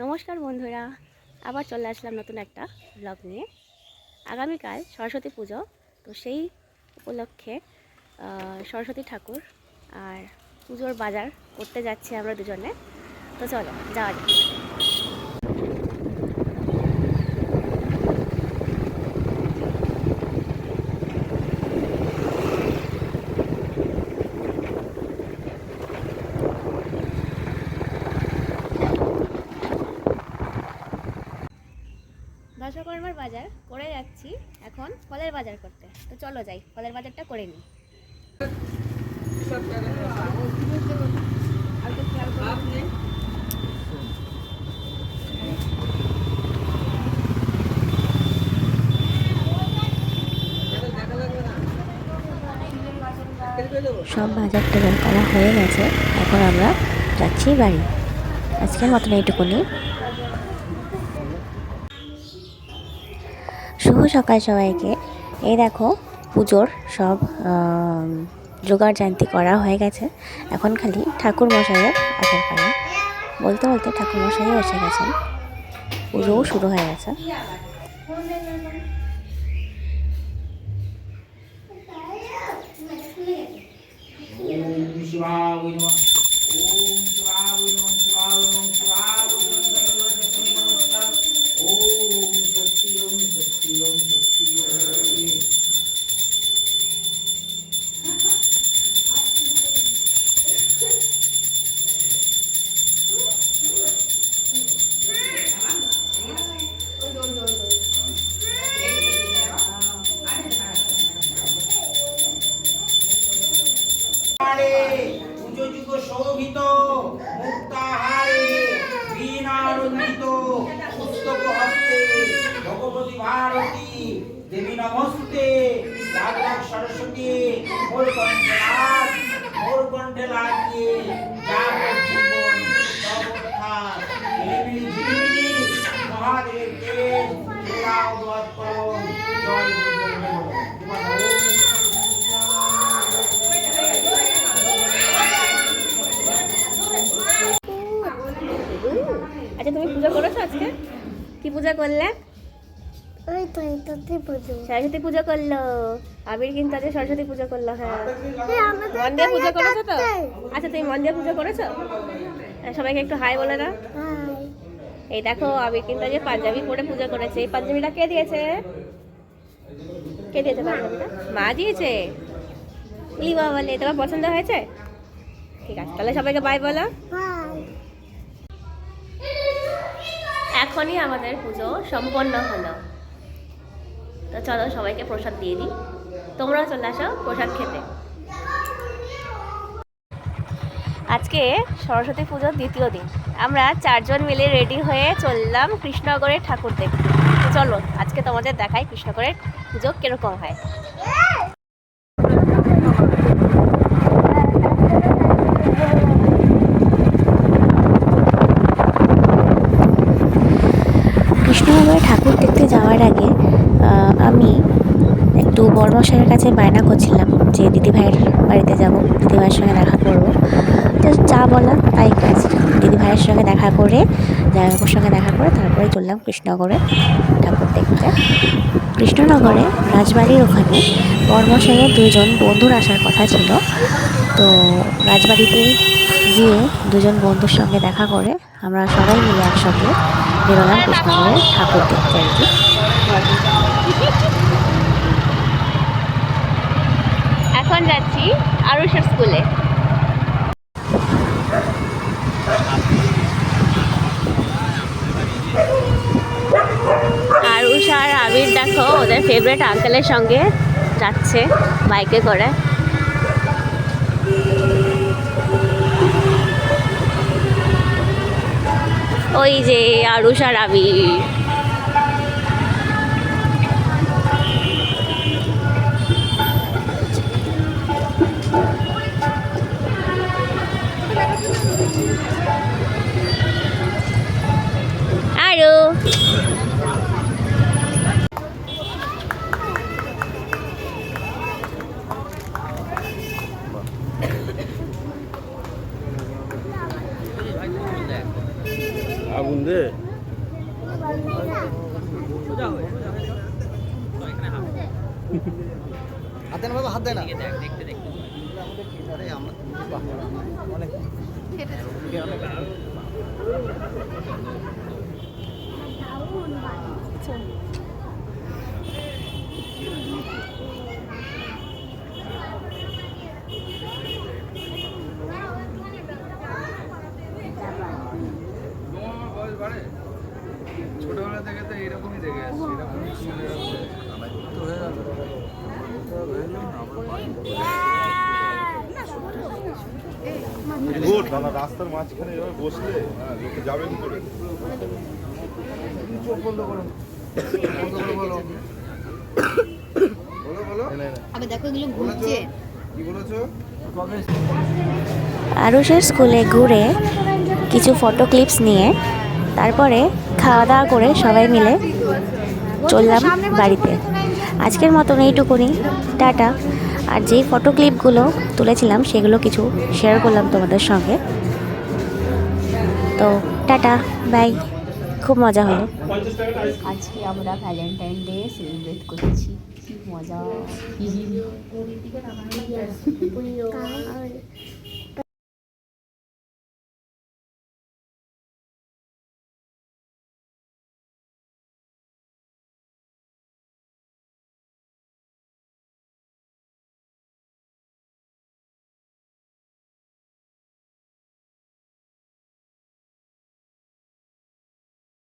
নমস্কার বন্ধুরা, আবার চলে আসলাম নতুন একটা ব্লগ নিয়ে। আগামীকাল সরস্বতী পুজো, তো সেই উপলক্ষে সরস্বতী ঠাকুর আর পুজোর বাজার করতে যাচ্ছি আমরা দুজনে। তো চলো যাওয়া যাক। দশকর্মার বাজার করে যাচ্ছি এখন ফলের বাজার করতে। তো চলো যাই, ফলের বাজারটা করে নিই। সব বাজার টাজার করা হয়ে গেছে, এখন আমরা যাচ্ছি বাড়ি। আজকের মতন এইটুকুনি। শুভ সকাল সবাইকে। এই দেখো পুজোর সব জোগাড় জান্তি করা হয়ে গেছে, এখন খালি ঠাকুর মশাইয়ের আসার পালা। বলতে বলতে ঠাকুর মশাইও এসে গেছেন, পুজোও শুরু হয়ে গেছে। শোভিত মুক্তাহারে বীণারঞ্জিত পুস্তক হস্তে ভগবতী ভারতী দেবী নমস্তে। লাখ লাখ সরস্বতী মোর কণ্ঠে লাগিয়ে যার জীবন সর্বথার ঝিলিমিলি ঝিলিমিলি মহাদেবকে জোড়াও দোয়াত করুন। জয় গুরুদেব। আচ্ছা, তুমি পূজা করেছো আজকে? কি পূজা করলে? সরস্বতী পুজো করলো। আবির কিন্তু আজকে সরস্বতী পুজো করলো। হ্যাঁ, মন দিয়ে পুজো করেছো তো? আচ্ছা, তুমি মন দিয়ে পুজো করেছো? সবাইকে একটু হাই বলে না। এই দেখো, আবির কিন্তু আজকে পাঞ্জাবি পরে পুজো করেছে। এই পাঞ্জাবিটা কে দিয়েছে? কে দিয়েছে পাঞ্জাবিটা? মা দিয়েছে। ই বাবা, বলে তোমার পছন্দ হয়েছে? ঠিক আছে, তাহলে সবাইকে বাই বলো। এখনই আমাদের পুজো সম্পন্ন হলো, তো চলো সবাইকে প্রসাদ দিয়ে দিই। তোমরাও চলে আসো প্রসাদ খেতে। আজকে সরস্বতী পুজোর দ্বিতীয় দিন, আমরা 4 জন মিলে রেডি হয়ে চললাম কৃষ্ণনগরের ঠাকুর দেখতে। তো চলো আজকে তোমাদের দেখাই কৃষ্ণনগরের পুজো কিরকম হয়। কৃষ্ণনগরে ঠাকুর দেখতে যাওয়ার আগে আমি একটু বড়মশাইয়ের কাছে বায়না করছিলাম যে দিদিভাইয়ের বাড়িতে যাব, দিদিভাইয়ের সঙ্গে দেখা করব। তো যা বলা তাই কাজ। দিদিভাইয়ের সঙ্গে দেখা করে, জামাইবাবুর সঙ্গে দেখা করে তারপরে চললাম কৃষ্ণনগরে ঠাকুর দেখতে। কৃষ্ণনগরে রাজবাড়ির ওখানে বড়মশাইয়ের 2 জন বন্ধুর আসার কথা ছিল। তো রাজবাড়িতে গিয়ে 2 জন বন্ধুর সঙ্গে দেখা করে আমরা সবাই মিলে একসঙ্গে বেরোলাম কৃষ্ণনগরে ঠাকুর দেখতে আর কি। এখন যাচ্ছি আরুষের স্কুলে। আরুষ আর আবির দেখো ওদের ফেভারিট আঙ্কেলের সঙ্গে যাচ্ছে বাইকে করে। ওই যে আরুষ আর আবির। আরু আগুন দে হাতে না বাবা, হাত দেয় না। আরে আমরা বাহ, অনেক ছোটবেলা থেকে তো এরকমই দেখে আসছি, এরকমই গুড দাদা, রাস্তার মাঝখানে এভাবে বসলে লোকে যাবে কি করে? চোখ বন্ধ করো, বন্ধ করে বলো, বলো বলো। আবে দেখো এগুলো ঘুরছে। কি বলেছো? আরুষের স্কুলে ঘুরে কিছু ফটো ক্লিপস নিয়ে তারপরে খাওয়া দাওয়া করে সবাই মিলে চললাম বাড়িতে। আজকের মতন এইটুকুনি, টাটা। আর যেই ফটো ক্লিপগুলো তুলেছিলাম সেগুলো কিছু শেয়ার করলাম তোমাদের সঙ্গে। তো টাটা, বাই, খুব মজা হলো। আজকে আমরা ভ্যালেন্টাইন ডে সেলিব্রেট করছি, কি মজা।